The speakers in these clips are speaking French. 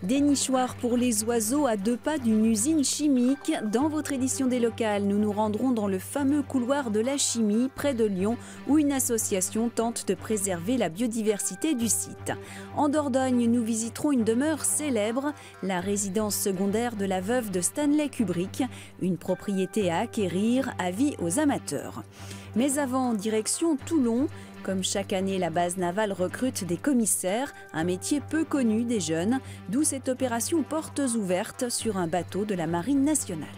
Des nichoirs pour les oiseaux à 2 pas d'une usine chimique. Dans votre édition des locales, nous nous rendrons dans le fameux couloir de la chimie, près de Lyon, où une association tente de préserver la biodiversité du site. En Dordogne, nous visiterons une demeure célèbre, la résidence secondaire de la veuve de Stanley Kubrick, une propriété à acquérir, avis aux amateurs. Mais avant, direction Toulon. Comme chaque année, la base navale recrute des commissaires, un métier peu connu des jeunes, d'où cette opération portes ouvertes sur un bateau de la Marine nationale.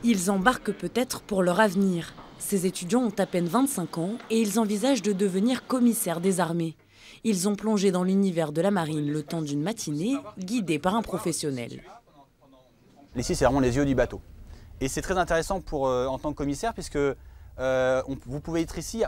Ils embarquent peut-être pour leur avenir. Ces étudiants ont à peine 25 ans et ils envisagent de devenir commissaires des armées. Ils ont plongé dans l'univers de la marine le temps d'une matinée, guidés par un professionnel. Ici, c'est vraiment les yeux du bateau. Et c'est très intéressant en tant que commissaire, puisque vous pouvez être ici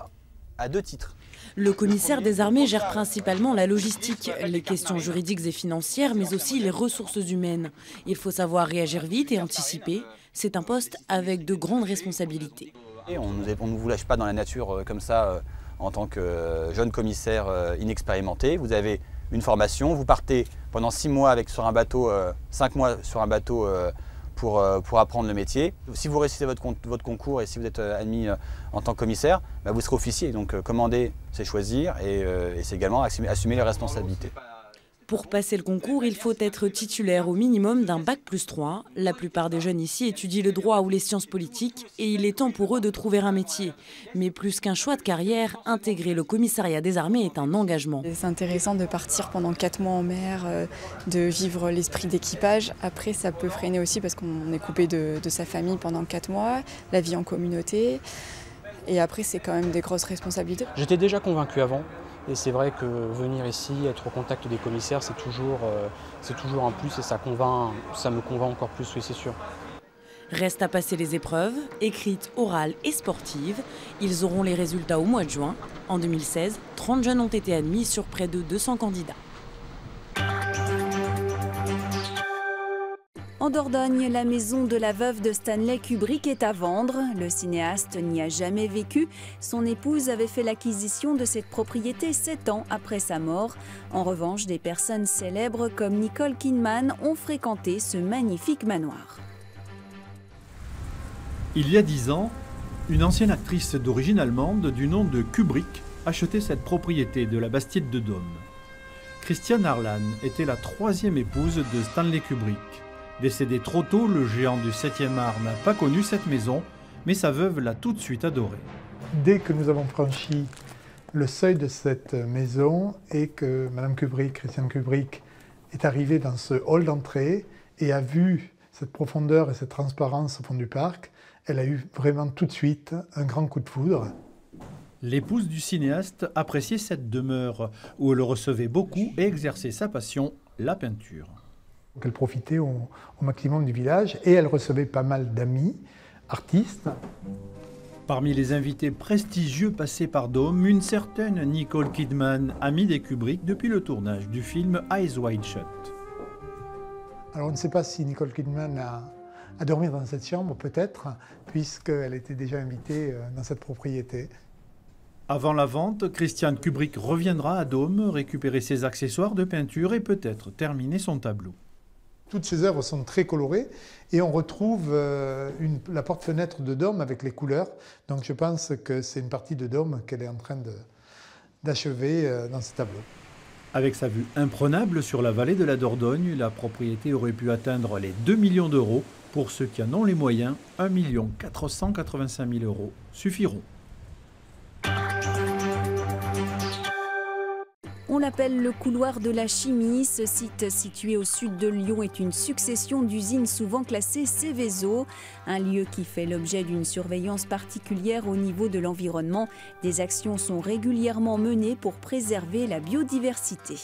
à 2 titres. Le commissaire des armées gère principalement la logistique, les questions juridiques et financières, mais aussi les ressources humaines. Il faut savoir réagir vite et anticiper. C'est un poste avec de grandes responsabilités. Et on ne vous lâche pas dans la nature comme ça en tant que jeune commissaire inexpérimenté. Vous avez une formation, vous partez pendant 6 mois sur un bateau, 5 mois sur un bateau pour apprendre le métier. Si vous réussissez votre concours et si vous êtes admis en tant que commissaire, vous serez officier. Donc commander, c'est choisir et c'est également assumer les responsabilités. Pour passer le concours, il faut être titulaire au minimum d'un bac+3. La plupart des jeunes ici étudient le droit ou les sciences politiques et il est temps pour eux de trouver un métier. Mais plus qu'un choix de carrière, intégrer le commissariat des armées est un engagement. C'est intéressant de partir pendant 4 mois en mer, de vivre l'esprit d'équipage. Après, ça peut freiner aussi parce qu'on est coupé de sa famille pendant 4 mois, la vie en communauté. Et après, c'est quand même des grosses responsabilités. J'étais déjà convaincu avant. Et c'est vrai que venir ici, être au contact des commissaires, c'est toujours un plus et ça me convainc encore plus, oui c'est sûr. Reste à passer les épreuves, écrites, orales et sportives. Ils auront les résultats au mois de juin. En 2016, 30 jeunes ont été admis sur près de 200 candidats. En Dordogne, la maison de la veuve de Stanley Kubrick est à vendre. Le cinéaste n'y a jamais vécu. Son épouse avait fait l'acquisition de cette propriété 7 ans après sa mort. En revanche, des personnes célèbres comme Nicole Kidman ont fréquenté ce magnifique manoir. Il y a 10 ans, une ancienne actrice d'origine allemande du nom de Kubrick achetait cette propriété de la Bastide de Dôme. Christiane Harlan était la 3e épouse de Stanley Kubrick. Décédé trop tôt, le géant du 7e art n'a pas connu cette maison, mais sa veuve l'a tout de suite adorée. Dès que nous avons franchi le seuil de cette maison et que Madame Kubrick, Christiane Kubrick, est arrivée dans ce hall d'entrée et a vu cette profondeur et cette transparence au fond du parc, elle a eu vraiment tout de suite un grand coup de foudre. L'épouse du cinéaste appréciait cette demeure où elle recevait beaucoup et exerçait sa passion, la peinture. Elle profitait au maximum du village et elle recevait pas mal d'amis, artistes. Parmi les invités prestigieux passés par Dôme, une certaine Nicole Kidman, amie des Kubrick depuis le tournage du film Eyes Wide Shut. Alors on ne sait pas si Nicole Kidman a dormi dans cette chambre, peut-être, puisqu'elle était déjà invitée dans cette propriété. Avant la vente, Christiane Kubrick reviendra à Dôme, récupérer ses accessoires de peinture et peut-être terminer son tableau. Toutes ces œuvres sont très colorées et on retrouve la porte-fenêtre de Dôme avec les couleurs. Donc je pense que c'est une partie de Dôme qu'elle est en train d'achever dans ce tableau. Avec sa vue imprenable sur la vallée de la Dordogne, la propriété aurait pu atteindre les 2 millions d'euros. Pour ceux qui en ont les moyens, 1 485 000 euros suffiront. On l'appelle le couloir de la chimie. Ce site situé au sud de Lyon est une succession d'usines souvent classées Céveso, un lieu qui fait l'objet d'une surveillance particulière au niveau de l'environnement. Des actions sont régulièrement menées pour préserver la biodiversité.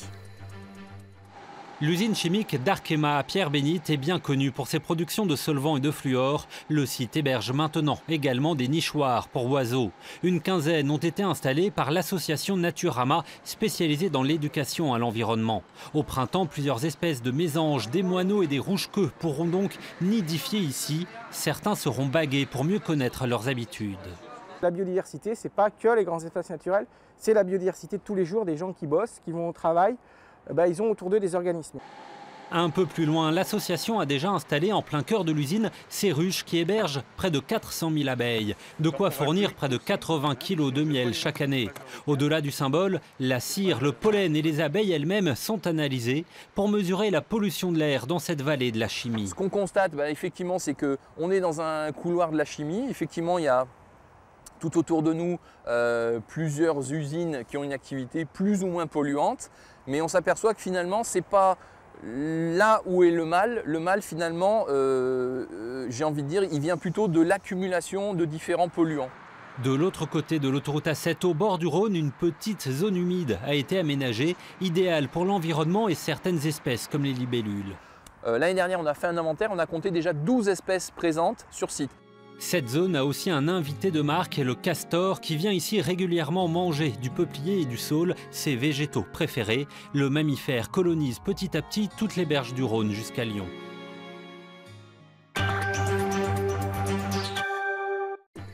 L'usine chimique d'Arkema à Pierre-Bénite est bien connue pour ses productions de solvants et de fluor. Le site héberge maintenant également des nichoirs pour oiseaux. Une quinzaine ont été installés par l'association Naturama, spécialisée dans l'éducation à l'environnement. Au printemps, plusieurs espèces de mésanges, des moineaux et des rouges-queues pourront donc nidifier ici. Certains seront bagués pour mieux connaître leurs habitudes. La biodiversité, ce n'est pas que les grands espaces naturels, c'est la biodiversité de tous les jours des gens qui bossent, qui vont au travail. ils ont autour d'eux des organismes. Un peu plus loin, l'association a déjà installé en plein cœur de l'usine ces ruches qui hébergent près de 400 000 abeilles. De quoi fournir près de 80 kg de miel chaque année. Au-delà du symbole, la cire, le pollen et les abeilles elles-mêmes sont analysées pour mesurer la pollution de l'air dans cette vallée de la chimie. Ce qu'on constate, effectivement, c'est qu'on est dans un couloir de la chimie. Effectivement, il y a tout autour de nous plusieurs usines qui ont une activité plus ou moins polluante. Mais on s'aperçoit que finalement, ce n'est pas là où est le mal. Le mal, finalement, j'ai envie de dire, il vient plutôt de l'accumulation de différents polluants. De l'autre côté de l'autoroute A7, au bord du Rhône, une petite zone humide a été aménagée, idéale pour l'environnement et certaines espèces comme les libellules. L'année dernière, on a fait un inventaire, on a compté déjà 12 espèces présentes sur site. Cette zone a aussi un invité de marque, le castor, qui vient ici régulièrement manger du peuplier et du saule, ses végétaux préférés. Le mammifère colonise petit à petit toutes les berges du Rhône jusqu'à Lyon.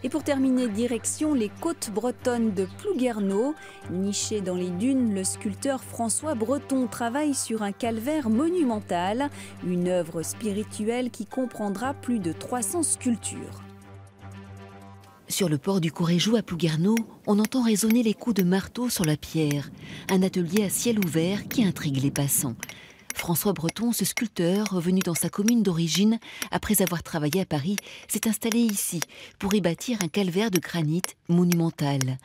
Et pour terminer, direction les côtes bretonnes de Plouguerneau. Niché dans les dunes, le sculpteur François Breton travaille sur un calvaire monumental, une œuvre spirituelle qui comprendra plus de 300 sculptures. Sur le port du Courréjou à Plouguerneau, on entend résonner les coups de marteau sur la pierre. Un atelier à ciel ouvert qui intrigue les passants. François Breton, ce sculpteur, revenu dans sa commune d'origine, après avoir travaillé à Paris, s'est installé ici pour y bâtir un calvaire de granit monumental.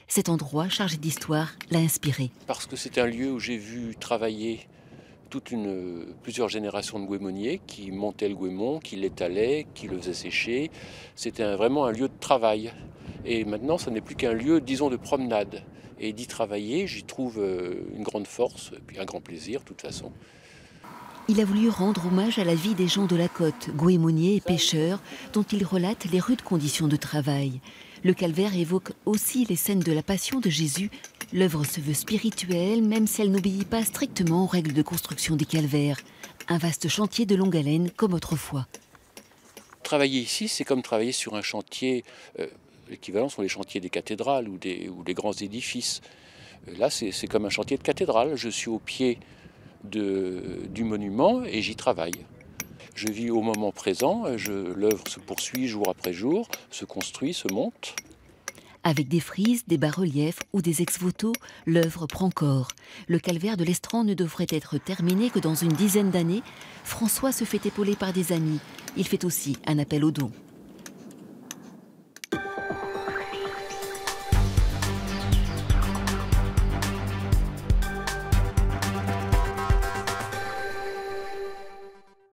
Cet endroit, chargé d'histoire, l'a inspiré. Parce que c'est un lieu où j'ai vu travailler plusieurs générations de goémoniers qui montaient le goémon, qui l'étalaient, qui le faisaient sécher. C'était vraiment un lieu de travail. Et maintenant, ce n'est plus qu'un lieu, disons, de promenade. Et d'y travailler, j'y trouve une grande force, et puis un grand plaisir, de toute façon. Il a voulu rendre hommage à la vie des gens de la côte, goémoniers et pêcheurs, dont il relate les rudes conditions de travail. Le calvaire évoque aussi les scènes de la Passion de Jésus. L'œuvre se veut spirituelle, même si elle n'obéit pas strictement aux règles de construction des calvaires. Un vaste chantier de longue haleine, comme autrefois. Travailler ici, c'est comme travailler sur un chantier. L'équivalent sont les chantiers des cathédrales ou des grands édifices. Là, c'est comme un chantier de cathédrale. Je suis au pied du monument et j'y travaille. Je vis au moment présent, l'œuvre se poursuit jour après jour, se construit, se monte. Avec des frises, des bas-reliefs ou des ex-voto, l'œuvre prend corps. Le calvaire de l'Estran ne devrait être terminé que dans une dizaine d'années. François se fait épauler par des amis. Il fait aussi un appel aux dons.